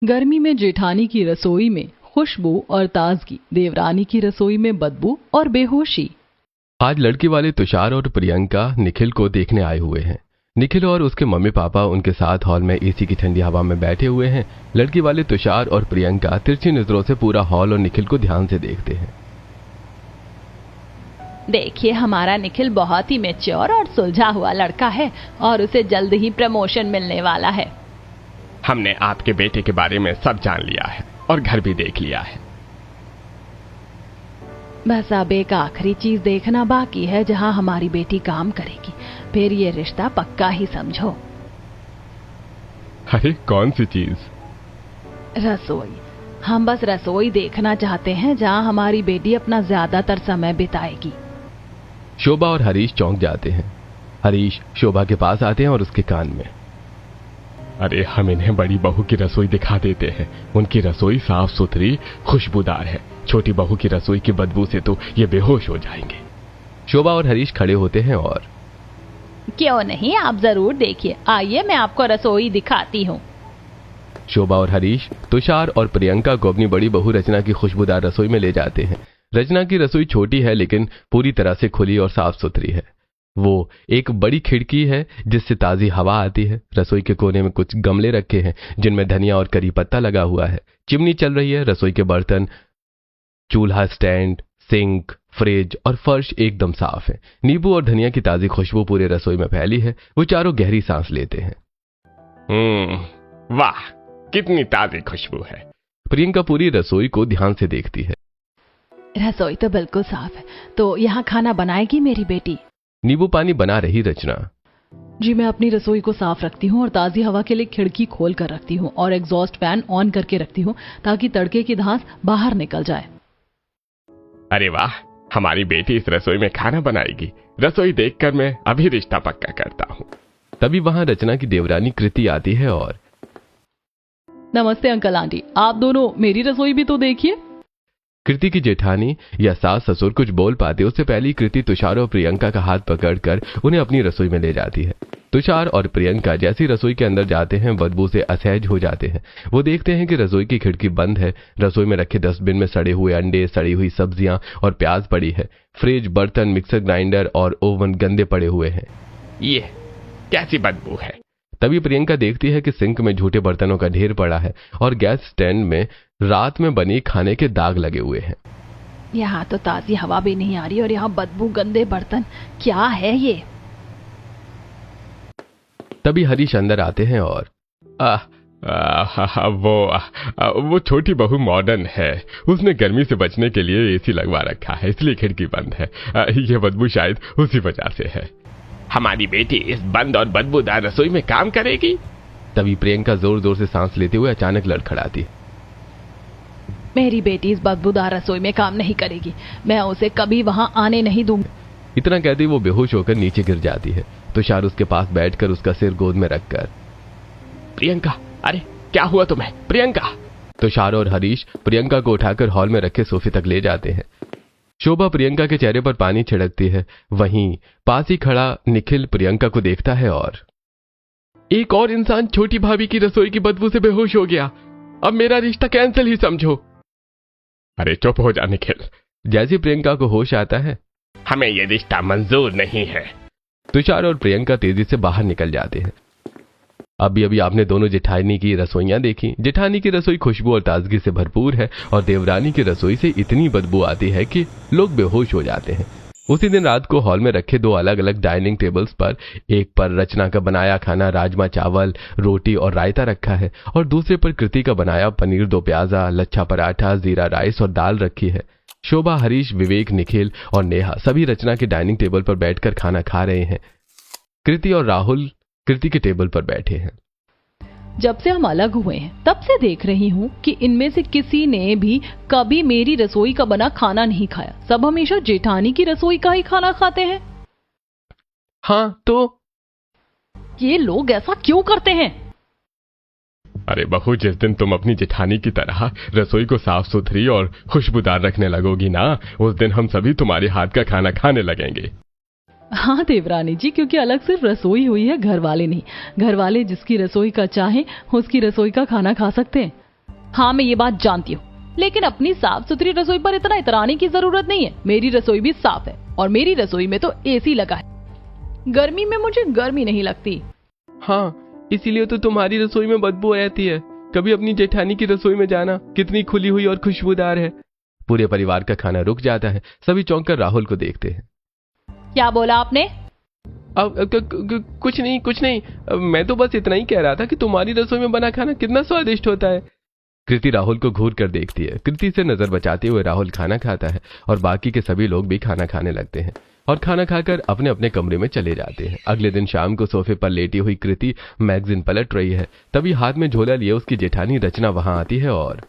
गर्मी में जेठानी की रसोई में खुशबू और ताजगी, देवरानी की रसोई में बदबू और बेहोशी। आज लड़की वाले तुषार और प्रियंका निखिल को देखने आए हुए हैं। निखिल और उसके मम्मी पापा उनके साथ हॉल में एसी की ठंडी हवा में बैठे हुए हैं। लड़की वाले तुषार और प्रियंका तिरछी नजरों से पूरा हॉल और निखिल को ध्यान से देखते हैं। देखिए, हमारा निखिल बहुत ही मैच्योर और सुलझा हुआ लड़का है और उसे जल्द ही प्रमोशन मिलने वाला है। हमने आपके बेटे के बारे में सब जान लिया है और घर भी देख लिया है। बस अब एक आखिरी चीज देखना बाकी है, जहां हमारी बेटी काम करेगी। फिर ये रिश्ता पक्का ही समझो। अरे कौन सी चीज? रसोई। हम बस रसोई देखना चाहते हैं जहां हमारी बेटी अपना ज्यादातर समय बिताएगी। शोभा और हरीश चौंक जाते हैं। हरीश शोभा के पास आते हैं और उसके कान में, अरे हम इन्हें बड़ी बहू की रसोई दिखा देते हैं। उनकी रसोई साफ सुथरी खुशबूदार है। छोटी बहू की रसोई की बदबू से तो ये बेहोश हो जाएंगे। शोभा और हरीश खड़े होते हैं और क्यों नहीं, आप जरूर देखिए। आइए, मैं आपको रसोई दिखाती हूँ। शोभा और हरीश तुषार और प्रियंका को अपनी बड़ी बहू रचना की खुशबूदार रसोई में ले जाते हैं। रचना की रसोई छोटी है लेकिन पूरी तरह से खुली और साफ सुथरी है। वो एक बड़ी खिड़की है जिससे ताजी हवा आती है। रसोई के कोने में कुछ गमले रखे हैं जिनमें धनिया और करी पत्ता लगा हुआ है। चिमनी चल रही है। रसोई के बर्तन, चूल्हा स्टैंड, सिंक, फ्रिज और फर्श एकदम साफ है। नींबू और धनिया की ताजी खुशबू पूरे रसोई में फैली है। वो चारों गहरी सांस लेते हैं। वाह, कितनी ताजी खुशबू है। प्रियंका पूरी रसोई को ध्यान से देखती है। रसोई तो बिल्कुल साफ है, तो यहाँ खाना बनाएगी मेरी बेटी? नींबू पानी बना रही रचना, जी मैं अपनी रसोई को साफ रखती हूँ और ताजी हवा के लिए खिड़की खोल कर रखती हूँ और एग्जॉस्ट फैन ऑन करके रखती हूँ ताकि तड़के की धांस बाहर निकल जाए। अरे वाह, हमारी बेटी इस रसोई में खाना बनाएगी। रसोई देखकर मैं अभी रिश्ता पक्का करता हूँ। तभी वहां रचना की देवरानी कृति आती है और नमस्ते अंकल आंटी, आप दोनों मेरी रसोई भी तो देखिए। कृति की जेठानी या सास ससुर कुछ बोल पाते उससे पहले कृति तुषार और प्रियंका का हाथ पकड़कर उन्हें अपनी रसोई में ले जाती है। तुषार और प्रियंका जैसी रसोई के अंदर जाते हैं बदबू से असहज हो जाते हैं। वो देखते हैं कि रसोई की खिड़की बंद है। रसोई में रखे डस्टबिन में सड़े हुए अंडे, सड़ी हुई सब्जियां और प्याज पड़ी है। फ्रिज, बर्तन, मिक्सर ग्राइंडर और ओवन गंदे पड़े हुए हैं। ये कैसी बदबू है? तभी प्रियंका देखती है कि सिंक में झूठे बर्तनों का ढेर पड़ा है और गैस स्टैंड में रात में बनी खाने के दाग लगे हुए हैं। यहाँ तो ताजी हवा भी नहीं आ रही और यहाँ बदबू, गंदे बर्तन, क्या है ये? तभी हरीश अंदर आते हैं और वो छोटी बहू मॉडर्न है। उसने गर्मी से बचने के लिए एसी लगवा रखा है, इसलिए खिड़की बंद है। ये बदबू शायद उसी वजह से है। हमारी बेटी इस बंद और बदबूदार रसोई में काम करेगी? तभी प्रियंका जोर जोर से सांस लेते हुए अचानक लड़खड़ाती। मेरी बेटी इस बदबूदार रसोई में काम नहीं करेगी। मैं उसे कभी वहां आने नहीं दूंगी। इतना कहते वो बेहोश होकर नीचे गिर जाती है। तुषार उसके पास बैठकर उसका सिर गोद में रखकर, प्रियंका, अरे क्या हुआ तुम्हें प्रियंका? तुषार और हरीश प्रियंका को उठाकर हॉल में रखे सोफे तक ले जाते हैं। शोभा प्रियंका के चेहरे पर पानी छिड़कती है। वहीं पास ही खड़ा निखिल प्रियंका को देखता है और एक और इंसान छोटी भाभी की रसोई की बदबू से बेहोश हो गया। अब मेरा रिश्ता कैंसिल ही समझो। अरे चुप हो जा निखिल। जैसे प्रियंका को होश आता है, हमें यह रिश्ता मंजूर नहीं है। तुषार और प्रियंका तेजी से बाहर निकल जाते हैं। अभी आपने दोनों जेठानी की रसोइयां देखी। जेठानी की रसोई खुशबू और ताजगी से भरपूर है और देवरानी की रसोई से इतनी बदबू आती है कि लोग बेहोश हो जाते हैं। उसी दिन रात को हॉल में रखे दो अलग अलग डाइनिंग टेबल्स पर एक पर रचना का बनाया खाना, राजमा चावल, रोटी और रायता रखा है और दूसरे पर कृति का बनाया पनीर दो प्याजा, लच्छा पराठा, जीरा राइस और दाल रखी है। शोभा, हरीश, विवेक, निखिल और नेहा सभी रचना के डाइनिंग टेबल पर बैठकर खाना खा रहे हैं। कृति और राहुल कृति के टेबल पर बैठे हैं। जब से हम अलग हुए हैं तब से देख रही हूँ कि इनमें से किसी ने भी कभी मेरी रसोई का बना खाना नहीं खाया। सब हमेशा जेठानी की रसोई का ही खाना खाते हैं। हाँ तो ये लोग ऐसा क्यों करते हैं? अरे बहू, जिस दिन तुम अपनी जेठानी की तरह रसोई को साफ सुथरी और खुशबूदार रखने लगोगी ना, उस दिन हम सभी तुम्हारे हाथ का खाना खाने लगेंगे। हाँ देवरानी जी, क्योंकि अलग सिर्फ रसोई हुई है, घर वाले नहीं। घर वाले जिसकी रसोई का चाहे उसकी रसोई का खाना खा सकते हैं। हाँ मैं ये बात जानती हूँ, लेकिन अपनी साफ सुथरी रसोई पर इतना इतराने की जरूरत नहीं है। मेरी रसोई भी साफ है और मेरी रसोई में तो एसी लगा है। गर्मी में मुझे गर्मी नहीं लगती। हाँ, इसीलिए तो तुम्हारी रसोई में बदबू रहती है। कभी अपनी जेठानी की रसोई में जाना, कितनी खुली हुई और खुशबूदार है। पूरे परिवार का खाना रुक जाता है। सभी चौंक कर राहुल को देखते हैं। क्या बोला आपने? कुछ नहीं। मैं तो बस इतना ही कह रहा था कि तुम्हारी रसोई में बना खाना कितना स्वादिष्ट होता है। कृति राहुल को घूर कर देखती है। कृति से नजर बचाते हुए राहुल खाना खाता है और बाकी के सभी लोग भी खाना खाने लगते हैं और खाना खाकर अपने अपने कमरे में चले जाते हैं। अगले दिन शाम को सोफे पर लेटी हुई कृति मैगजीन पलट रही है। तभी हाथ में झोला लिए उसकी जेठानी रचना वहां आती है और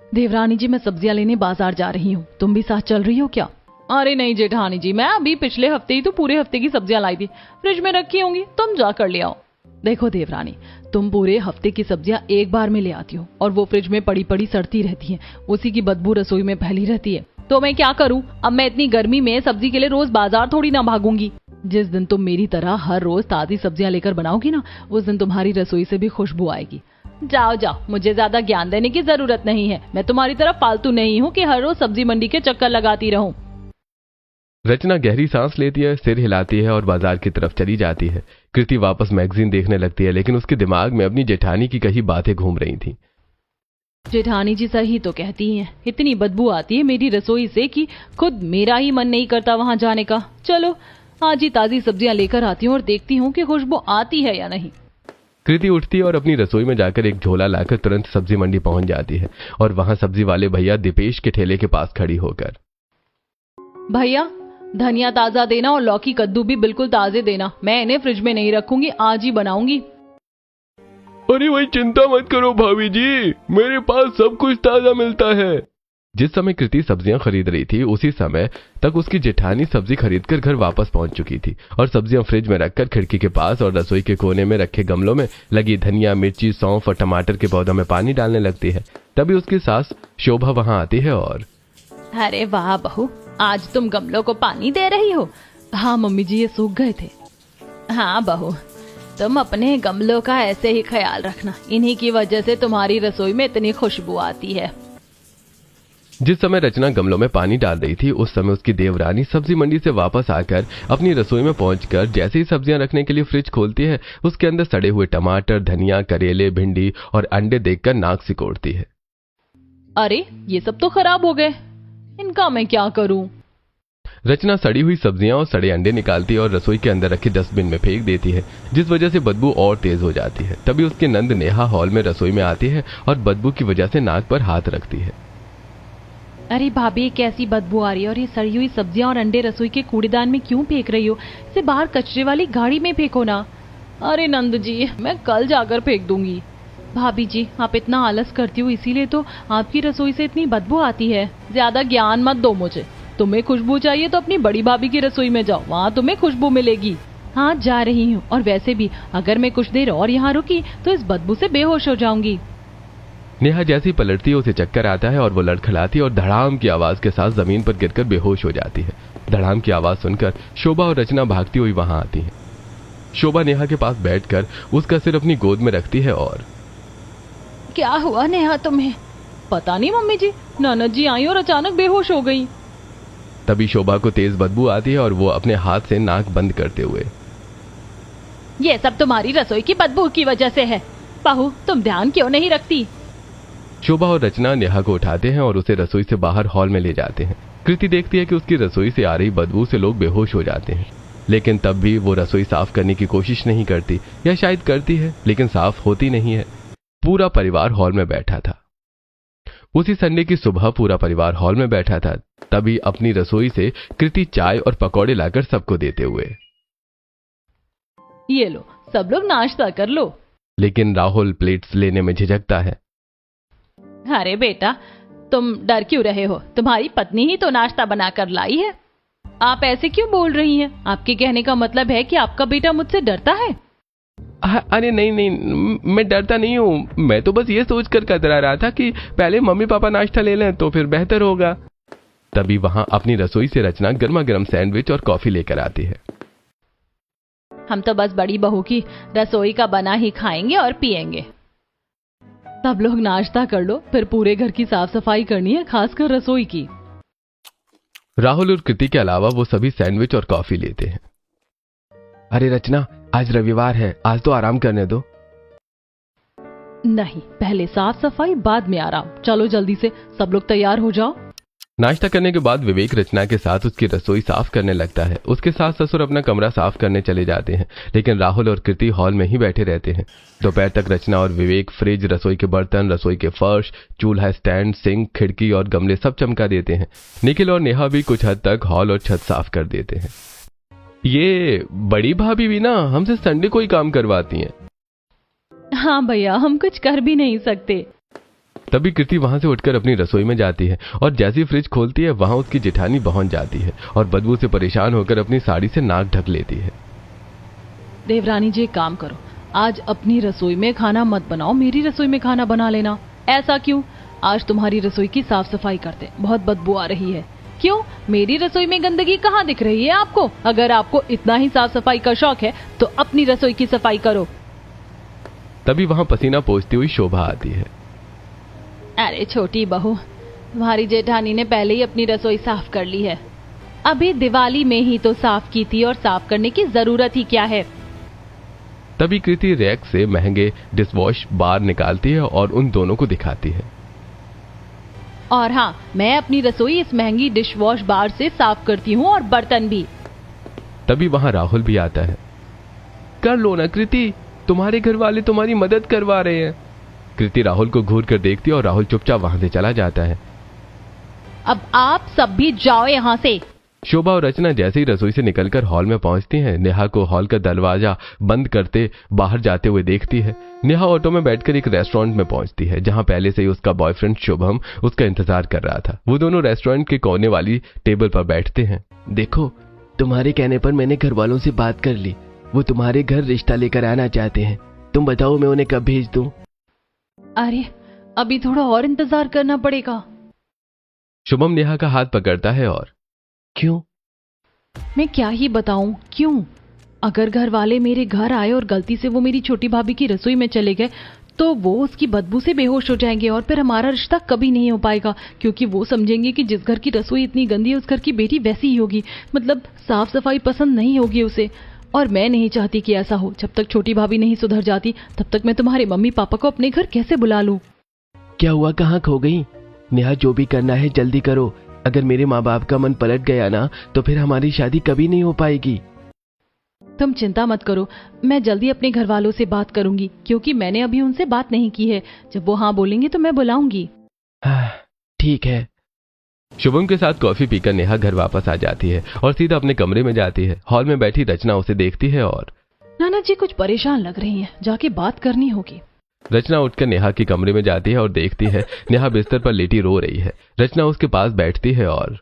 देवरानी जी, मैं सब्जियां लेने बाजार जा रही हूँ, तुम भी साथ चल रही हो क्या? अरे नहीं जेठानी जी, मैं अभी पिछले हफ्ते ही तो पूरे हफ्ते की सब्जियां लाई थी, फ्रिज में रखी होंगी, तुम जाकर ले आओ। देखो देवरानी, तुम पूरे हफ्ते की सब्जियां एक बार में ले आती हो और वो फ्रिज में पड़ी पड़ी सड़ती रहती हैं, उसी की बदबू रसोई में फैली रहती है। तो मैं क्या करूं? अब मैं इतनी गर्मी में सब्जी के लिए रोज बाजार थोड़ी ना भागूंगी। जिस दिन तुम मेरी तरह हर रोज ताजी सब्जियां लेकर बनाओगी ना, उस दिन तुम्हारी रसोई से भी खुशबू आएगी। जाओ जाओ, मुझे ज्यादा ज्ञान देने की जरूरत नहीं है। मैं तुम्हारी तरह फालतू नहीं हूँ कि हर रोज सब्जी मंडी के चक्कर लगाती रहूं। रचना गहरी सांस लेती है, सिर हिलाती है और बाजार की तरफ चली जाती है। कृति वापस मैगजीन देखने लगती है, लेकिन उसके दिमाग में अपनी जेठानी की कही बातें घूम रही थी। जेठानी जी सही तो कहती हैं, इतनी बदबू आती है मेरी रसोई से कि खुद मेरा ही मन नहीं करता वहां जाने का। चलो आज ही ताजी सब्जियां लेकर आती हूँ और देखती हूँ कि खुशबू आती है या नहीं। कृति उठती है और अपनी रसोई में जाकर एक झोला लाकर तुरंत सब्जी मंडी पहुंच जाती है और वहां सब्जी वाले भैया दीपेश के ठेले के पास खड़ी होकर, भैया धनिया ताजा देना और लौकी कद्दू भी बिल्कुल ताजे देना, मैं इन्हें फ्रिज में नहीं रखूंगी, आज ही बनाऊंगी। अरे भाई चिंता मत करो भाभी जी, मेरे पास सब कुछ ताजा मिलता है। जिस समय कृति सब्जियां खरीद रही थी उसी समय तक उसकी जेठानी सब्जी खरीदकर घर वापस पहुंच चुकी थी और सब्जियां फ्रिज में रखकर खिड़की के पास और रसोई के कोने में रखे गमलों में लगी धनिया, मिर्ची, सौंफ और टमाटर के पौधों में पानी डालने लगती है। तभी उसकी सास शोभा वहां आती है और, अरे वाह बहू, आज तुम गमलों को पानी दे रही हो? हाँ मम्मी जी, ये सूख गए थे। हाँ बहू, तुम अपने गमलों का ऐसे ही ख्याल रखना, इन्हीं की वजह से तुम्हारी रसोई में इतनी खुशबू आती है। जिस समय रचना गमलों में पानी डाल रही थी उस समय उसकी देवरानी सब्जी मंडी से वापस आकर अपनी रसोई में पहुंचकर जैसे ही सब्जियां रखने के लिए फ्रिज खोलती है, उसके अंदर सड़े हुए टमाटर, धनिया, करेले, भिंडी और अंडे देखकर नाक सिकोड़ती है। अरे ये सब तो खराब हो गए, इनका मैं क्या करूं? रचना सड़ी हुई सब्जियां और सड़े अंडे निकालती है और रसोई के अंदर रखे डस्टबिन में फेंक देती है, जिस वजह से बदबू और तेज हो जाती है। तभी उसकी नंद नेहा हॉल में रसोई में आती है और बदबू की वजह से नाक पर हाथ रखती है। अरे भाभी, कैसी बदबू आ रही है और ये सड़ी हुई सब्जियां और अंडे रसोई के कूड़ेदान में क्यों फेंक रही हो? इसे बाहर कचरे वाली गाड़ी में फेंको ना। अरे नंद जी, मैं कल जाकर फेंक दूंगी। भाभी जी, आप इतना आलस करती हो इसीलिए तो आपकी रसोई से इतनी बदबू आती है। ज्यादा ज्ञान मत दो मुझे। तुम्हें खुशबू चाहिए तो अपनी बड़ी भाभी की रसोई में जाओ, वहाँ तुम्हें खुशबू मिलेगी। हाँ जा रही हूँ, और वैसे भी अगर मैं कुछ देर और यहाँ रुकी तो इस बदबू से बेहोश हो जाऊंगी। नेहा जैसी पलटती है उसे चक्कर आता है और वो लड़खड़ाती और धड़ाम की आवाज के साथ जमीन पर गिरकर बेहोश हो जाती है। धड़ाम की आवाज सुनकर शोभा और रचना भागती हुई वहां आती है। शोभा नेहा के पास बैठकर उसका सिर अपनी गोद में रखती है और, क्या हुआ नेहा तुम्हें? पता नहीं मम्मी जी, ननद जी आई और अचानक बेहोश हो गई। तभी शोभा को तेज बदबू आती है और वो अपने हाथ से नाक बंद करते हुए, ये सब तुम्हारी रसोई की बदबू की वजह से है। बहू, तुम ध्यान क्यों नहीं रखती? शोभा और रचना नेहा को उठाते हैं और उसे रसोई से बाहर हॉल में ले जाते हैं। कृति देखती है कि उसकी रसोई से आ रही बदबू से लोग बेहोश हो जाते हैं, लेकिन तब भी वो रसोई साफ करने की कोशिश नहीं करती, या शायद करती है लेकिन साफ होती नहीं है। पूरा परिवार हॉल में बैठा था। उसी संडे की सुबह पूरा परिवार हॉल में बैठा था। तभी अपनी रसोई से कृति चाय और पकौड़े लाकर सबको देते हुए, ये लो, सब लोग नाश्ता कर लो। लेकिन राहुल प्लेट्स लेने में झिझकता है। अरे बेटा, तुम डर क्यों रहे हो? तुम्हारी पत्नी ही तो नाश्ता बनाकर लाई है। आप ऐसे क्यों बोल रही हैं? आपके कहने का मतलब है कि आपका बेटा मुझसे डरता है? अरे नहीं, मैं डरता नहीं हूँ। मैं तो बस ये सोचकर कतरा रहा था कि पहले मम्मी पापा नाश्ता ले लें तो फिर बेहतर होगा। तभी वहां अपनी रसोई से रचना गर्मा गर्म सैंडविच और कॉफी लेकर आती है। हम तो बस बड़ी बहू की रसोई का बना ही खाएंगे और पिएंगे। सब लोग नाश्ता कर लो, फिर पूरे घर की साफ सफाई करनी है, खासकर रसोई की। राहुल और कृति के अलावा वो सभी सैंडविच और कॉफी लेते हैं। अरे रचना, आज रविवार है, आज तो आराम करने दो। नहीं, पहले साफ सफाई बाद में आराम। चलो जल्दी से, सब लोग तैयार हो जाओ। नाश्ता करने के बाद विवेक रचना के साथ उसकी रसोई साफ करने लगता है। उसके सास ससुर अपना कमरा साफ करने चले जाते हैं, लेकिन राहुल और कृति हॉल में ही बैठे रहते हैं। दोपहर तक रचना और विवेक फ्रिज, रसोई के बर्तन, रसोई के फर्श, चूल्हा स्टैंड, सिंक, खिड़की और गमले सब चमका देते हैं। निखिल और नेहा भी कुछ हद तक हॉल और छत साफ कर देते हैं। ये बड़ी भाभी भी ना हमसे संडे को ही काम करवाती हैं। हाँ भैया, हम कुछ कर भी नहीं सकते। तभी कृति वहां से उठकर अपनी रसोई में जाती है और जैसी फ्रिज खोलती है वहां उसकी जेठानी पहुंच जाती है और बदबू से परेशान होकर अपनी साड़ी से नाक ढक लेती है। देवरानी जी, एक काम करो, आज अपनी रसोई में खाना मत बनाओ, मेरी रसोई में खाना बना लेना। ऐसा क्यों? आज तुम्हारी रसोई की साफ सफाई करते, बहुत बदबू आ रही है। क्यों, मेरी रसोई में गंदगी कहाँ दिख रही है आपको? अगर आपको इतना ही साफ सफाई का शौक है तो अपनी रसोई की सफाई करो। तभी वहां पसीना पोंछती हुई शोभा आती है। अरे छोटी बहू, तुम्हारी जेठानी ने पहले ही अपनी रसोई साफ कर ली है। अभी दिवाली में ही तो साफ की थी और साफ करने की जरूरत ही क्या है। तभी कृति रैक से महंगे डिशवॉश बार निकालती है और उन दोनों को दिखाती है। और हाँ, मैं अपनी रसोई इस महंगी डिशवॉश बार से साफ करती हूँ, और बर्तन भी। तभी वहां राहुल भी आता है। कर लो ना कृति, तुम्हारे घर वाले तुम्हारी मदद करवा रहे हैं। कृति राहुल को घूर कर देखती है और राहुल चुपचाप वहां से चला जाता है। अब आप सब भी जाओ यहाँ से। शोभा और रचना जैसे ही रसोई से निकलकर हॉल में पहुंचती हैं, नेहा को हॉल का दरवाजा बंद करते बाहर जाते हुए देखती है। नेहा ऑटो में बैठकर एक रेस्टोरेंट में पहुंचती है, जहां पहले से ही उसका बॉयफ्रेंड शुभम उसका इंतजार कर रहा था। वो दोनों रेस्टोरेंट के कोने वाली टेबल पर बैठते हैं। देखो, तुम्हारे कहने पर मैंने घर वालों से बात कर ली, वो तुम्हारे घर रिश्ता लेकर आना चाहते हैं। तुम बताओ मैं उन्हें कब भेज दूं? अरे, अभी थोड़ा और इंतजार करना पड़ेगा। शुभम नेहा का हाथ पकड़ता है और क्यों? मैं क्या ही बताऊं क्यों। अगर घर वाले मेरे घर आए और गलती से वो मेरी छोटी भाभी की रसोई में चले गए तो वो उसकी बदबू से बेहोश हो जाएंगे और फिर हमारा रिश्ता कभी नहीं हो पाएगा, क्योंकि वो समझेंगे कि जिस घर की रसोई इतनी गंदी है उस घर की बेटी वैसी ही होगी, मतलब साफ सफाई पसंद नहीं होगी उसे। और मैं नहीं चाहती कि ऐसा हो। जब तक छोटी भाभी नहीं सुधर जाती तब तक मैं तुम्हारे मम्मी पापा को अपने घर कैसे बुला लूं? क्या हुआ, कहाँ खो गई? नेहा, जो भी करना है जल्दी करो। अगर मेरे माँ बाप का मन पलट गया ना तो फिर हमारी शादी कभी नहीं हो पाएगी। तुम चिंता मत करो, मैं जल्दी अपने घर वालों से बात करूंगी, क्योंकि मैंने अभी उनसे बात नहीं की है। जब वो हाँ बोलेंगे तो मैं बुलाऊंगी। ठीक है। शुभम के साथ कॉफी पीकर नेहा घर वापस आ जाती है और सीधा अपने कमरे में जाती है। हॉल में बैठी रचना उसे देखती है और नाना जी कुछ परेशान लग रही हैं, जाके बात करनी होगी। रचना उठकर नेहा के कमरे में जाती है और देखती है नेहा बिस्तर पर लेटी रो रही है। रचना उसके पास बैठती है और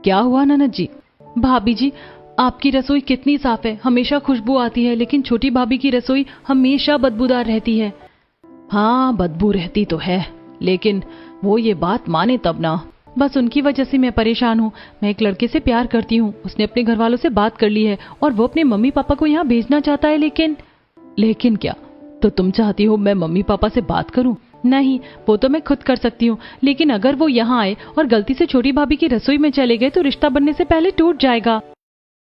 क्या हुआ नाना जी? भाभी जी, आपकी रसोई कितनी साफ है, हमेशा खुशबू आती है, लेकिन छोटी भाभी की रसोई हमेशा बदबूदार रहती है। हाँ, बदबू रहती तो है, लेकिन वो ये बात माने तब ना। बस उनकी वजह से मैं परेशान हूँ। मैं एक लड़के से प्यार करती हूँ, उसने अपने घर वालों से बात कर ली है और वो अपने मम्मी पापा को यहाँ भेजना चाहता है। लेकिन क्या? तो तुम चाहती हो मैं मम्मी पापा से बात करूं? नहीं, वो तो मैं खुद कर सकती हूँ, लेकिन अगर वो यहाँ आए और गलती से छोटी भाभी की रसोई में चले गए तो रिश्ता बनने से पहले टूट जाएगा।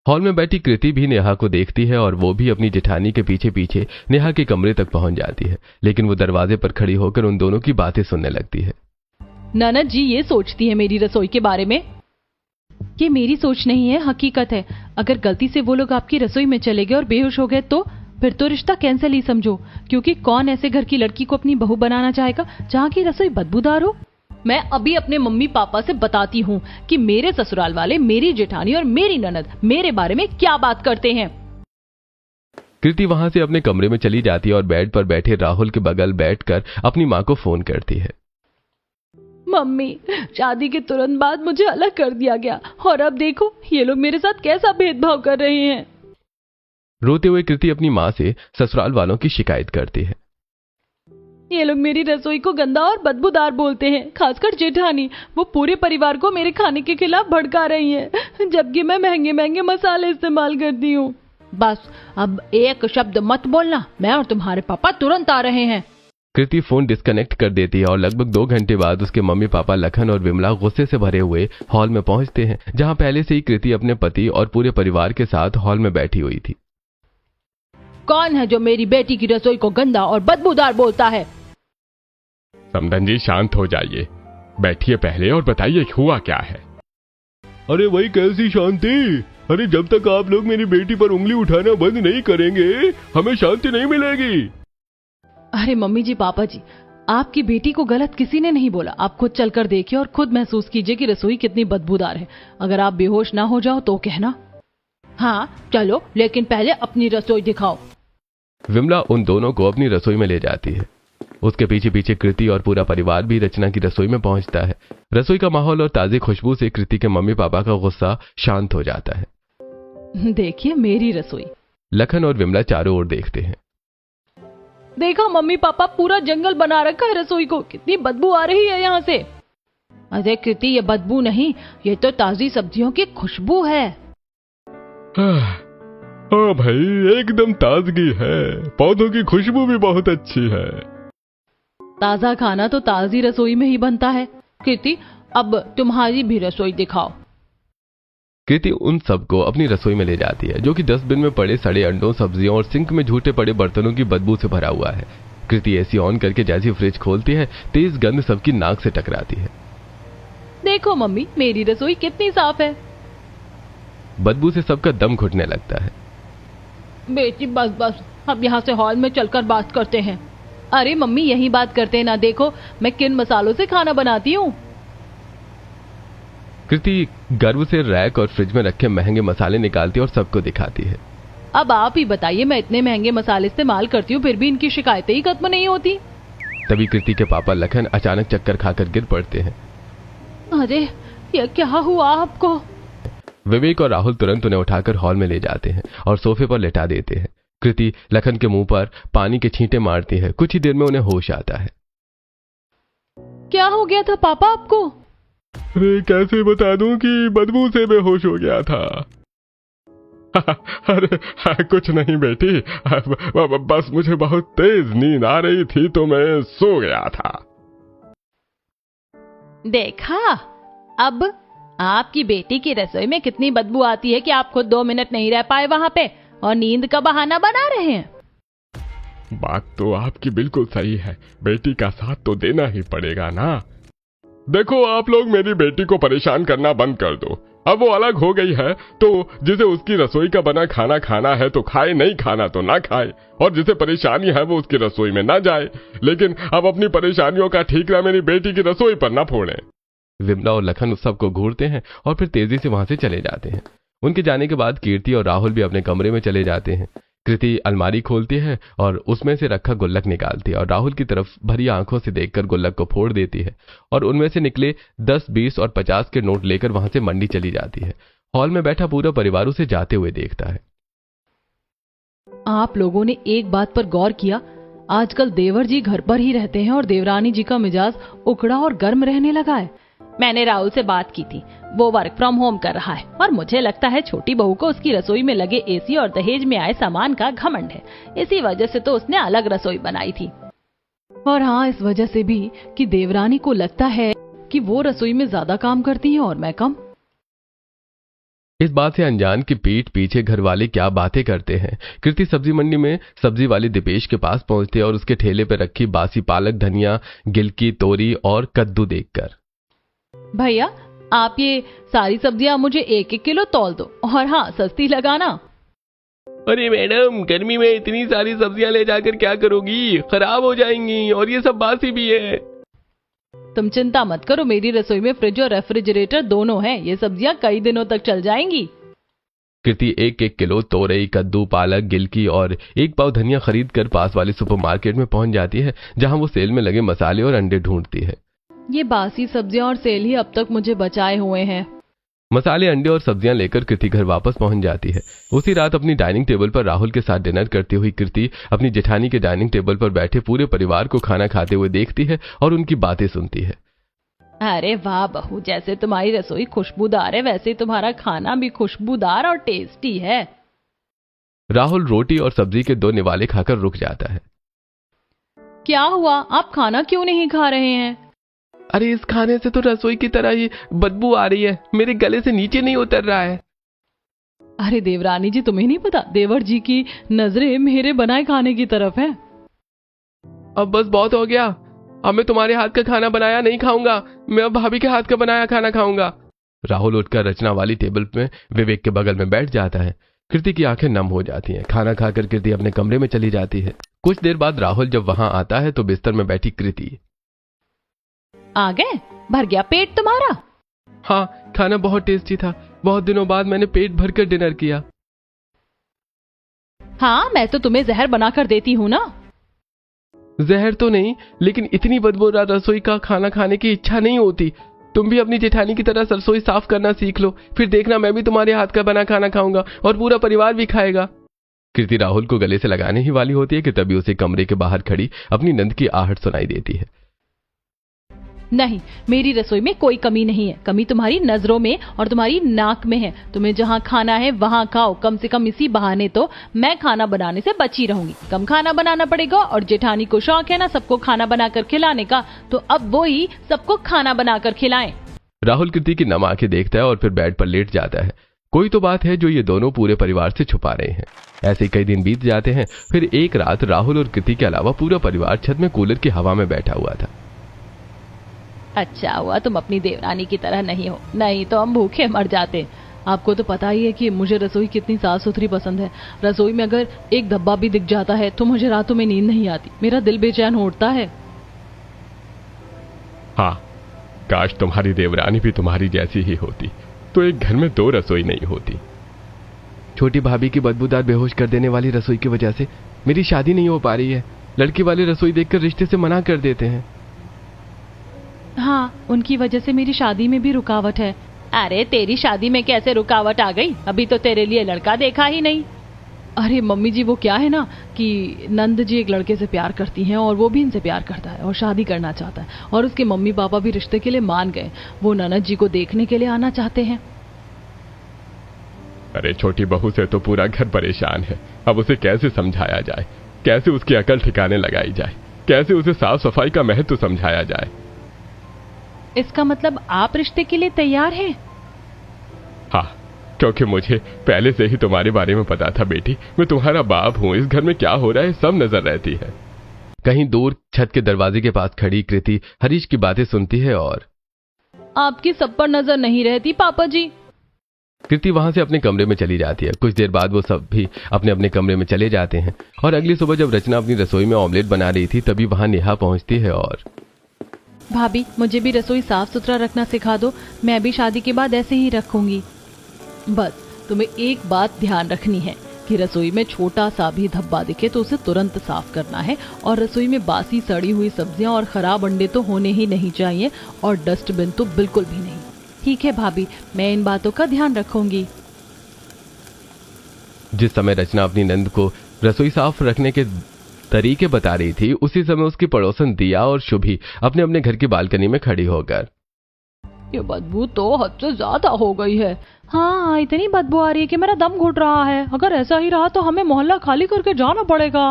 हॉल में बैठी कृति भी नेहा को देखती है और वो भी अपनी जेठानी के पीछे पीछे नेहा के कमरे तक पहुंच जाती है, लेकिन वो दरवाजे पर खड़ी होकर उन दोनों की बातें सुनने लगती है। ननद जी ये सोचती है मेरी रसोई के बारे में? ये मेरी सोच नहीं है, हकीकत है। अगर गलती से वो लोग आपकी रसोई में चले गए और बेहोश हो गए तो फिर तो रिश्ता कैंसिल ही समझो, क्योंकि कौन ऐसे घर की लड़की को अपनी बहू बनाना चाहेगा जहाँ की रसोई बदबूदार हो। मैं अभी अपने मम्मी पापा से बताती हूँ कि मेरे ससुराल वाले, मेरी जेठानी और मेरी ननद मेरे बारे में क्या बात करते हैं। कृति वहां से अपने कमरे में चली जाती है और बेड पर बैठे राहुल के बगल बैठकर अपनी माँ को फोन करती है। मम्मी, शादी के तुरंत बाद मुझे अलग कर दिया गया और अब देखो ये लोग मेरे साथ कैसा भेदभाव कर रहे हैं। रोते हुए कृति अपनी माँ से ससुराल वालों की शिकायत करती है। ये लोग मेरी रसोई को गंदा और बदबूदार बोलते हैं, खासकर जेठानी। वो पूरे परिवार को मेरे खाने के खिलाफ भड़का रही है, जबकि मैं महंगे महंगे मसाले इस्तेमाल करती हूँ। बस अब एक शब्द मत बोलना, मैं और तुम्हारे पापा तुरंत आ रहे हैं। कृति फोन डिस्कनेक्ट कर देती है और लगभग 2 घंटे बाद उसके मम्मी पापा लखन और विमला गुस्से से भरे हुए हॉल में पहुंचते हैं, जहां पहले से ही कृति अपने पति और पूरे परिवार के साथ हॉल में बैठी हुई थी। कौन है जो मेरी बेटी की रसोई को गंदा और बदबूदार बोलता है? समधन जी शांत हो जाइए, बैठिए पहले और बताइए हुआ क्या है। अरे भाई कैसी शांति? अरे जब तक आप लोग मेरी बेटी पर उंगली उठाना बंद नहीं करेंगे हमें शांति नहीं मिलेगी। अरे मम्मी जी, पापा जी, आपकी बेटी को गलत किसी ने नहीं बोला। आप खुद चलकर देखिए और खुद महसूस कीजिए कि रसोई कितनी बदबूदार है। अगर आप बेहोश ना हो जाओ तो कहना। हाँ चलो, लेकिन पहले अपनी रसोई दिखाओ। विमला उन दोनों को अपनी रसोई में ले जाती है। उसके पीछे पीछे कृति और पूरा परिवार भी रचना की रसोई में पहुंचता है। रसोई का माहौल और ताज़ी खुशबू से कृति के मम्मी पापा का गुस्सा शांत हो जाता है। देखिए मेरी रसोई। लखन और विमला चारों ओर देखते हैं। देखा मम्मी पापा, पूरा जंगल बना रखा है रसोई को। कितनी बदबू आ रही है यहाँ से। अरे कृति, ये बदबू नहीं, ये तो ताजी सब्जियों की खुशबू है। हाँ भाई, एकदम ताजगी है, पौधों की खुशबू भी बहुत अच्छी है। ताजा खाना तो ताजी रसोई में ही बनता है। कृति, अब तुम्हारी भी रसोई दिखाओ। कृति उन सबको अपनी रसोई में ले जाती है, जो कि डस्टबिन में पड़े सड़े अंडों, सब्जियों और सिंक में झूठे पड़े बर्तनों की बदबू से भरा हुआ है। कृति एसी ऑन करके जैसी फ्रिज खोलती है, तेज गंध सबकी नाक से टकराती है। देखो मम्मी, मेरी रसोई कितनी साफ है। बदबू से सबका दम घुटने लगता है। बेटी बस बस, अब यहाँ से हॉल में चलकर बात करते हैं। अरे मम्मी, यही बात करते हैं ना। देखो मैं किन मसालों से खाना बनाती हूँ। कृति गर्व से रैक और फ्रिज में रखे महंगे मसाले निकालती और सबको दिखाती है। अब आप ही बताइए, मैं इतने महंगे मसाले इस्तेमाल करती हूँ, फिर भी इनकी शिकायतें ही खत्म नहीं होती। तभी कृति के पापा लखन अचानक चक्कर खाकर गिर पड़ते हैं। अरे ये क्या हुआ आपको? विवेक और राहुल तुरंत उन्हें उठाकर हॉल में ले जाते हैं और सोफे पर लेटा देते हैं। कृति लखन के मुंह पर पानी के छींटे मारती है। कुछ ही देर में उन्हें होश आता है। क्या हो गया था पापा आपको? अरे कैसे बता दूं कि बदबू से बेहोश हो गया था। अरे कुछ नहीं बेटी, बस मुझे बहुत तेज नींद आ रही थी तो मैं सो गया था। देखा, अब आपकी बेटी की रसोई में कितनी बदबू आती है कि आप खुद 2 मिनट नहीं रह पाए वहां पे और नींद का बहाना बना रहे हैं। बात तो आपकी बिल्कुल सही है, बेटी का साथ तो देना ही पड़ेगा ना। देखो, आप लोग मेरी बेटी को परेशान करना बंद कर दो। अब वो अलग हो गई है तो जिसे उसकी रसोई का बना खाना खाना है तो खाए, नहीं खाना तो ना खाए, और जिसे परेशानी है वो उसकी रसोई में ना जाए। लेकिन अब अपनी परेशानियों का ठीकरा मेरी बेटी की रसोई पर ना फोड़े। विमला और लखन उस सबको घूरते हैं और फिर तेजी से वहां से चले जाते हैं। उनके जाने के बाद कीर्ति और राहुल भी अपने कमरे में चले जाते हैं। कृति अलमारी खोलती है और उसमें से रखा गुल्लक निकालती है और राहुल की तरफ भरी आंखों से देखकर गुल्लक को फोड़ देती है और उनमें से निकले 10, 20 और 50 के नोट लेकर वहां से मंडी चली जाती है। हॉल में बैठा पूरा परिवार उसे जाते हुए देखता है। आप लोगों ने एक बात पर गौर किया? आजकल देवर जी घर पर ही रहते हैं और देवरानी जी का मिजाज उकड़ा और गर्म रहने लगा है। मैंने राहुल से बात की थी, वो वर्क फ्रॉम होम कर रहा है और मुझे लगता है छोटी बहू को उसकी रसोई में लगे एसी और दहेज में आए सामान का घमंड है। इसी वजह से तो उसने अलग रसोई बनाई थी। और हाँ, इस वजह से भी कि देवरानी को लगता है कि वो रसोई में ज्यादा काम करती है और मैं कम। इस बात से अनजान की पीठ पीछे घर वाले क्या बातें करते हैं। कृति सब्जी मंडी में सब्जी वाले दीपेश के पास पहुंचती है और उसके ठेले पर रखी बासी पालक, धनिया, गिलकी, तोरी और कद्दू देखकर, भैया आप ये सारी सब्जियां मुझे 1-1 किलो तौल दो और हाँ, सस्ती लगाना। अरे मैडम, गर्मी में इतनी सारी सब्जियां ले जाकर क्या करोगी? खराब हो जाएंगी और ये सब बासी भी है। तुम चिंता मत करो, मेरी रसोई में फ्रिज और रेफ्रिजरेटर दोनों हैं। ये सब्जियां कई दिनों तक चल जाएंगी। कृति 1-1 किलो तोरई, कद्दू, पालक, गिलकी और 1 पाव धनिया खरीद कर पास वाले सुपरमार्केट में पहुंच जाती है, जहां वो सेल में लगे मसाले और अंडे ढूंढती है। ये बासी सब्जियां और सेल ही अब तक मुझे बचाए हुए हैं। मसाले, अंडे और सब्जियां लेकर कृति घर वापस पहुंच जाती है। उसी रात अपनी डाइनिंग टेबल पर राहुल के साथ डिनर करती हुई कृति अपनी जेठानी के डाइनिंग टेबल पर बैठे पूरे परिवार को खाना खाते हुए देखती है और उनकी बातें सुनती है। अरे वाह बहू, जैसे तुम्हारी रसोई खुशबूदार है वैसे तुम्हारा खाना भी खुशबूदार और टेस्टी है। राहुल रोटी और सब्जी के 2 निवाले खाकर रुक जाता है। क्या हुआ, आप खाना क्यों नहीं खा रहे हैं? अरे इस खाने से तो रसोई की तरह ही बदबू आ रही है, मेरे गले से नीचे नहीं उतर रहा है। अरे देवरानी जी, तुम्हें नहीं पता, देवर जी की नजरें मेरे बनाए खाने की तरफ है। अब बस बहुत हो गया, अब मैं तुम्हारे हाथ का खाना बनाया नहीं खाऊंगा, मैं अब भाभी के हाथ का बनाया खाना खाऊंगा। राहुल उठकर रचना वाली टेबल में विवेक के बगल में बैठ जाता है। कृति की आंखें नम हो जाती हैं। खाना खाकर कृति अपने कमरे में चली जाती है। कुछ देर बाद राहुल जब वहां आता है तो बिस्तर में बैठी कृति। आ गए? भर गया पेट तुम्हारा? हाँ, खाना बहुत टेस्टी था, बहुत दिनों बाद मैंने पेट भरकर डिनर किया। हाँ, मैं तो तुम्हें जहर बनाकर देती हूँ ना। जहर तो नहीं, लेकिन इतनी बदबूदार रसोई का खाना खाने की इच्छा नहीं होती। तुम भी अपनी जेठानी की तरह रसोई साफ करना सीख लो, फिर देखना मैं भी तुम्हारे हाथ का बना खाना खाऊंगा और पूरा परिवार भी खाएगा। कृति राहुल को गले से लगाने ही वाली होती है कि तभी उसे कमरे के बाहर खड़ी अपनी नंद की आहट सुनाई देती है। नहीं, मेरी रसोई में कोई कमी नहीं है, कमी तुम्हारी नजरों में और तुम्हारी नाक में है। तुम्हें जहाँ खाना है वहाँ खाओ, कम से कम इसी बहाने तो मैं खाना बनाने से बची रहूंगी। कम खाना बनाना पड़ेगा और जेठानी को शौक है ना सबको खाना बनाकर खिलाने का, तो अब वो ही सबको खाना बनाकर खिलाएं। राहुल कृति की नम आंखें देखता है और फिर बेड पर लेट जाता है। कोई तो बात है जो ये दोनों पूरे परिवार से छुपा रहे हैं। ऐसे कई दिन बीत जाते हैं। फिर एक रात राहुल और कृति के अलावा पूरा परिवार छत में कूलर की हवा में बैठा हुआ था। अच्छा हुआ तुम अपनी देवरानी की तरह नहीं हो, नहीं तो हम भूखे मर जाते। आपको तो पता ही है कि मुझे रसोई कितनी साफ सुथरी पसंद है। रसोई में अगर एक धब्बा भी दिख जाता है तो मुझे रातों में नींद नहीं आती, मेरा दिल बेचैन उठता है। हाँ, काश तुम्हारी देवरानी भी तुम्हारी जैसी ही होती, तो एक घर में 2 रसोई नहीं होती। छोटी भाभी की बदबूदार बेहोश कर देने वाली रसोई की वजह से मेरी शादी नहीं हो पा रही है। लड़की वाली रसोई देखकर रिश्ते से मना कर देते हैं। हाँ, उनकी वजह से मेरी शादी में भी रुकावट है। अरे तेरी शादी में कैसे रुकावट आ गई? अभी तो तेरे लिए लड़का देखा ही नहीं। अरे मम्मी जी, वो क्या है ना कि नंद जी एक लड़के से प्यार करती हैं और वो भी इनसे प्यार करता है और शादी करना चाहता है, और उसके मम्मी पापा भी रिश्ते के लिए मान गए। वो ननद जी को देखने के लिए आना चाहते हैं। अरे छोटी बहू से तो पूरा घर परेशान है। अब उसे कैसे समझाया जाए, कैसे उसकी अकल ठिकाने लगाई जाए, कैसे उसे साफ सफाई का महत्व समझाया जाए। इसका मतलब आप रिश्ते के लिए तैयार हैं? हाँ, क्योंकि मुझे पहले से ही तुम्हारे बारे में पता था बेटी। मैं तुम्हारा बाप हूँ, इस घर में क्या हो रहा है सब नजर रहती है। कहीं दूर छत के दरवाजे के पास खड़ी कृति हरीश की बातें सुनती है और आपकी सब पर नजर नहीं रहती पापा जी। कृति वहां से अपने कमरे में चली जाती है। कुछ देर बाद वो सब भी अपने अपने कमरे में चले जाते हैं और अगली सुबह जब रचना अपनी रसोई में ऑमलेट बना रही थी तभी वहां नेहा पहुंचती है और भाभी, मुझे भी रसोई साफ सुथरा रखना सिखा दो, मैं भी शादी के बाद ऐसे ही रखूंगी। बस तुम्हें एक बात ध्यान रखनी है कि रसोई में छोटा सा भी धब्बा दिखे तो उसे तुरंत साफ करना है, और रसोई में बासी सड़ी हुई सब्जियां और खराब अंडे तो होने ही नहीं चाहिए, और डस्टबिन तो बिल्कुल भी नहीं। ठीक है भाभी, मैं इन बातों का ध्यान रखूंगी। जिस समय रचना अपनी नंद को रसोई साफ रखने के तरीके बता रही थी उसी समय उसकी पड़ोसन दिया और शुभी अपने अपने घर की बालकनी में खड़ी होकर ये बदबू तो हद से ज्यादा हो गई है। हाँ, इतनी बदबू आ रही है कि मेरा दम घुट रहा है। अगर ऐसा ही रहा तो हमें मोहल्ला खाली करके जाना पड़ेगा।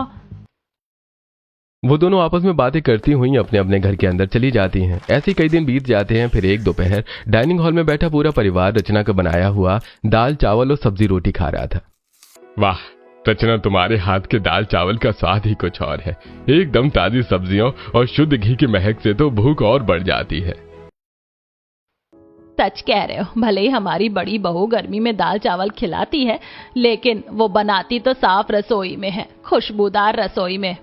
वो दोनों आपस में बातें करती हुई अपने अपने घर के अंदर चली जाती हैं। ऐसे कई दिन बीत जाते हैं। फिर एक दोपहर डाइनिंग हॉल में बैठा पूरा परिवार रचना का बनाया हुआ दाल चावल और सब्जी रोटी खा रहा था। वाह रचना, तुम्हारे हाथ के दाल चावल का स्वाद ही कुछ और है। एकदम ताजी सब्जियों और शुद्ध घी की महक से तो भूख और बढ़ जाती है। सच कह रहे हो, भले ही हमारी बड़ी बहू गर्मी में दाल चावल खिलाती है, लेकिन वो बनाती तो साफ रसोई में है, खुशबूदार रसोई में।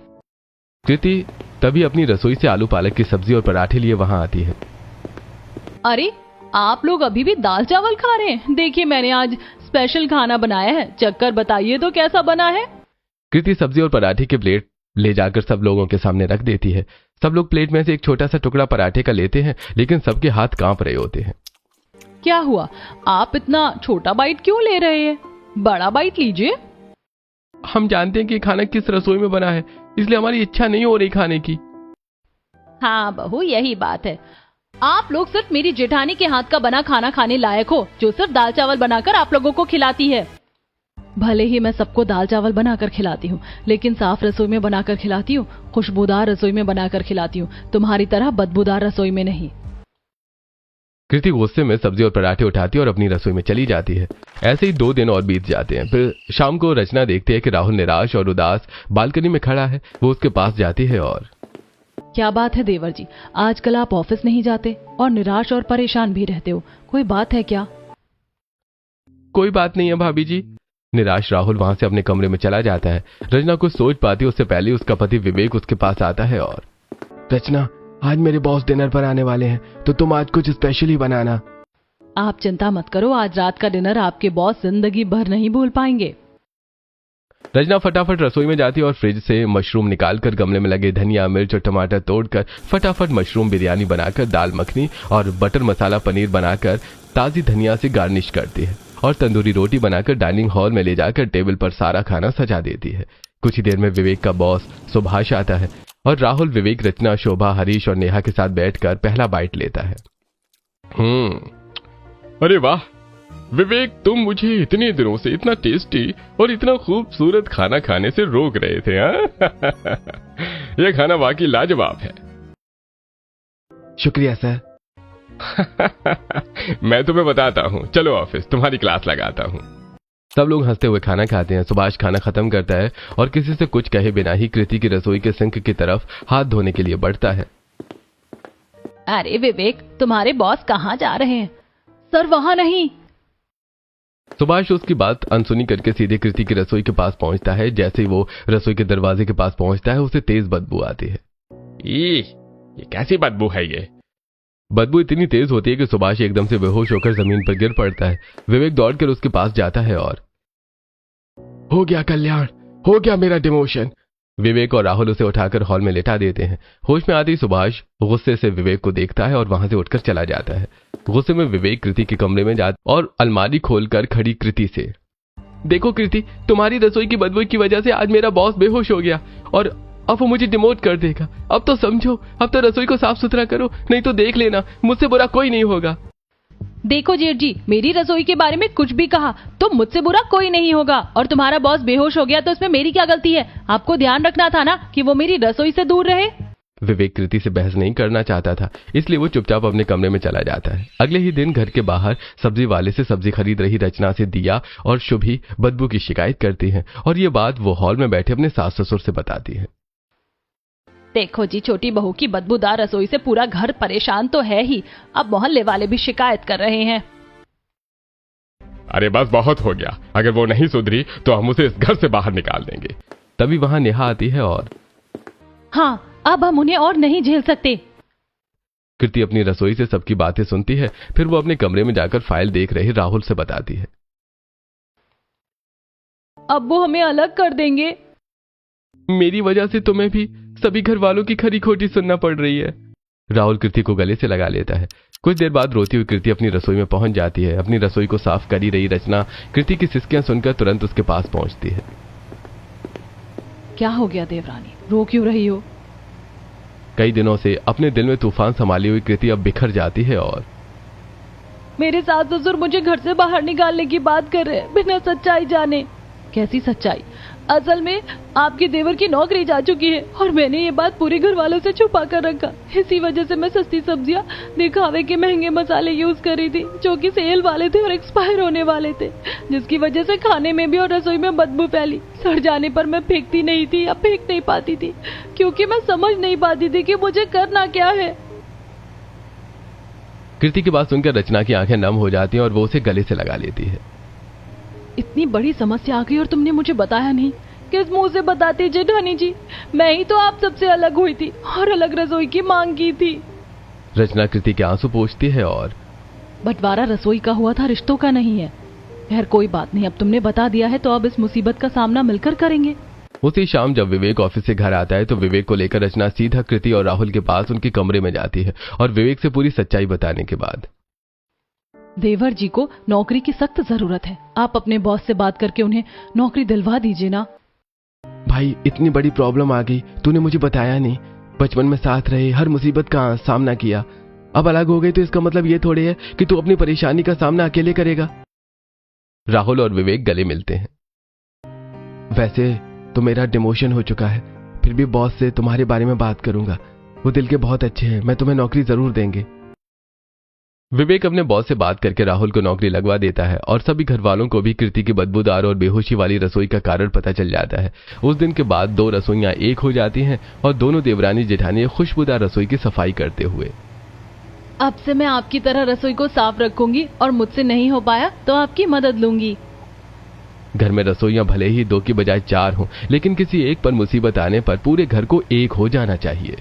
कृति तभी अपनी रसोई से आलू पालक की सब्जी और पराठे लिए वहां आती है। अरे आप लोग अभी भी दाल चावल खा रहे हैं? देखिए मैंने आज स्पेशल खाना बनाया है, चक्कर बताइए तो कैसा बना है। कृति सब्जी और पराठे के प्लेट ले जाकर सब लोगों के सामने रख देती है। सब लोग प्लेट में से एक छोटा सा टुकड़ा पराठे का लेते हैं, लेकिन सबके हाथ कांप रहे होते हैं। क्या हुआ, आप इतना छोटा बाइट क्यों ले रहे हैं? बड़ा बाइट लीजिए। हम जानते हैं कि खाना किस रसोई में बना है, इसलिए हमारी इच्छा नहीं हो रही खाने की। हाँ बहू, यही बात है। आप लोग सिर्फ मेरी जेठानी के हाथ का बना खाना खाने लायक हो, जो सिर्फ दाल चावल बनाकर आप लोगों को खिलाती है। भले ही मैं सबको दाल चावल बनाकर खिलाती हूँ, लेकिन साफ रसोई में बनाकर खिलाती हूँ, खुशबूदार रसोई में बनाकर खिलाती हूँ, तुम्हारी तरह बदबूदार रसोई में नहीं। कृति गुस्से में सब्जी और पराठे उठाती है और अपनी रसोई में चली जाती है। ऐसे ही 2 दिन और बीत जाते हैं। फिर शाम को रचना देखती है कि राहुल निराश और उदास बालकनी में खड़ा है। वो उसके पास जाती है और क्या बात है देवर जी, आजकल आप ऑफिस नहीं जाते और निराश और परेशान भी रहते हो, कोई बात है क्या? कोई बात नहीं है भाभी जी। निराश राहुल वहां से अपने कमरे में चला जाता है। रचना कुछ सोच पाती उससे पहले उसका पति विवेक उसके पास आता है और रचना, आज मेरे बॉस डिनर पर आने वाले हैं, तो तुम आज कुछ स्पेशल ही बनाना। आप चिंता मत करो, आज रात का डिनर आपके बॉस जिंदगी भर नहीं भूल पाएंगे। रचना फटाफट रसोई में जाती है और फ्रिज से मशरूम निकालकर गमले में लगे धनिया, मिर्च और टमाटर तोड़कर फटाफट मशरूम बिरयानी बनाकर दाल मखनी और बटर मसाला पनीर बनाकर ताजी धनिया से गार्निश करती है और तंदूरी रोटी बनाकर डाइनिंग हॉल में ले जाकर टेबल पर सारा खाना सजा देती है। कुछ ही देर में विवेक का बॉस सुभाष आता है और राहुल, विवेक, रचना, शोभा, हरीश और नेहा के साथ बैठकर पहला बाइट लेता है। अरे वाह विवेक, तुम मुझे इतने दिनों से इतना टेस्टी और इतना खूबसूरत खाना खाने से रोक रहे थे, हाँ? यह खाना वाकई लाजवाब है। शुक्रिया सर। मैं तुम्हें बताता हूँ, चलो ऑफिस, तुम्हारी क्लास लगाता हूँ। सब लोग हंसते हुए खाना खाते हैं। सुभाष खाना खत्म करता है और किसी से कुछ कहे बिना ही कृति की रसोई के सिंक की तरफ हाथ धोने के लिए बढ़ता है। अरे विवेक, तुम्हारे बॉस कहाँ जा रहे हैं? सर वहां नहीं। सुभाष उसकी बात अनसुनी करके सीधे कृति की रसोई के पास पहुंचता है। जैसे ही वो रसोई के दरवाजे के पास पहुंचता है, उसे तेज बदबू आती है। ये कैसी बदबू है? ये बदबू इतनी तेज होती है कि सुभाष एकदम से बेहोश होकर जमीन पर गिर पड़ता है। विवेक दौड़कर उसके पास जाता है और हो गया कल्याण, हो गया मेरा डिमोशन। विवेक और राहुल उसे उठाकर हॉल में लेटा देते हैं। होश में आते ही सुभाष गुस्से से विवेक को देखता है और वहां से उठकर चला जाता है। गुस्से में विवेक कृति के कमरे में जाता और अलमारी खोलकर खड़ी कृति से, देखो कृति, तुम्हारी रसोई की बदबू की वजह से आज मेरा बॉस बेहोश हो गया और अब वो मुझे डिमोट कर देगा। अब तो समझो, अब तो रसोई को साफ सुथरा करो, नहीं तो देख लेना मुझसे बुरा कोई नहीं होगा। देखो जेठ जी, मेरी रसोई के बारे में कुछ भी कहा तो मुझसे बुरा कोई नहीं होगा, और तुम्हारा बॉस बेहोश हो गया तो इसमें मेरी क्या गलती है? आपको ध्यान रखना था ना कि वो मेरी रसोई से दूर रहे। विवेक कृति से बहस नहीं करना चाहता था, इसलिए वो चुपचाप अपने कमरे में चला जाता है। अगले ही दिन घर के बाहर सब्जी वाले से सब्जी खरीद रही रचना से दिया और शुभी बदबू की शिकायत करती हैं और ये बात वो हॉल में बैठे अपने सास ससुर से बताती है। देखो जी, छोटी बहू की बदबूदार रसोई से पूरा घर परेशान तो है ही, अब मोहल्ले वाले भी शिकायत कर रहे हैं। अरे बस बहुत हो गया, अगर वो नहीं सुधरी तो हम उसे इस घर से बाहर निकाल देंगे। तभी वहां नेहा आती है और हाँ, अब हम उन्हें और नहीं झेल सकते। कृति अपनी रसोई से सबकी बातें सुनती है। फिर वो अपने कमरे में जाकर फाइल देख रहे राहुल से बताती है, अब वो हमें अलग कर देंगे। मेरी वजह से तुम्हें भी सभी घर वालों की खरी खोटी सुनना पड़ रही है। राहुल कृति को गले से लगा लेता है। कुछ देर बाद रोती हुई कृति अपनी रसोई में पहुंच जाती है। अपनी रसोई को साफ कर ही रही रचना कृति की सिसकियां सुनकर तुरंत उसके पास पहुंचती है। क्या हो गया देवरानी, रो क्यों रही हो? कई दिनों से अपने दिल में तूफान संभाली हुई कृति अब बिखर जाती है और मेरे सास ससुर मुझे घर से बाहर निकालने की बात कर रहे हैं बिना सच्चाई जाने। कैसी सच्चाई? असल में आपके देवर की नौकरी जा चुकी है और मैंने ये बात पूरे घर वालों से छुपा कर रखा। इसी वजह से मैं सस्ती सब्जियां, दिखावे के महंगे मसाले यूज कर रही थी जो कि सेल वाले थे और एक्सपायर होने वाले थे, जिसकी वजह से खाने में भी और रसोई में बदबू फैली। सड़ जाने पर मैं फेंकती नहीं थी या फेंक नहीं पाती थी, क्योंकि मैं समझ नहीं पाती थी कि मुझे करना क्या है। कृति की बात सुनकर रचना की आंखें नम हो जाती हैं और वो उसे गले से लगा लेती है। इतनी बड़ी समस्या आ गई और तुमने मुझे बताया नहीं? किस मुंह से बताती जेठानी जी? मैं ही तो आप सबसे अलग हुई थी और अलग रसोई की मांग की थी। रचना कृति के आंसू पोंछती है और बंटवारा रसोई का हुआ था, रिश्तों का नहीं है। खैर कोई बात नहीं, अब तुमने बता दिया है तो अब इस मुसीबत का सामना मिलकर करेंगे। उसी शाम जब विवेक ऑफिस से घर आता है तो विवेक को लेकर रचना सीधा कृति और राहुल के पास उनके कमरे में जाती है और विवेक से पूरी सच्चाई बताने के बाद, देवर जी को नौकरी की सख्त जरूरत है, आप अपने बॉस से बात करके उन्हें नौकरी दिलवा दीजिए ना। भाई इतनी बड़ी प्रॉब्लम आ गई, तूने मुझे बताया नहीं। बचपन में साथ रहे, हर मुसीबत का सामना किया, अब अलग हो गई तो इसका मतलब ये थोड़ी है कि तू अपनी परेशानी का सामना अकेले करेगा। राहुल और विवेक गले मिलते हैं। वैसे तो मेरा डिमोशन हो चुका है, फिर भी बॉस से तुम्हारे बारे में बात करूंगा। वो दिल के बहुत अच्छे हैं, मैं तुम्हें नौकरी जरूर देंगे। विवेक अपने बॉस से बात करके राहुल को नौकरी लगवा देता है और सभी घर वालों को भी कृति की बदबूदार और बेहोशी वाली रसोई का कारण पता चल जाता है। उस दिन के बाद 2 रसोइयां एक हो जाती हैं और दोनों देवरानी जेठानी खुशबूदार रसोई की सफाई करते हुए। अब से मैं आपकी तरह रसोई को साफ रखूंगी और मुझसे नहीं हो पाया तो आपकी मदद लूंगी। घर में रसोइयां भले ही 2 की बजाय 4 हों, लेकिन किसी एक पर मुसीबत आने पर पूरे घर को एक हो जाना चाहिए।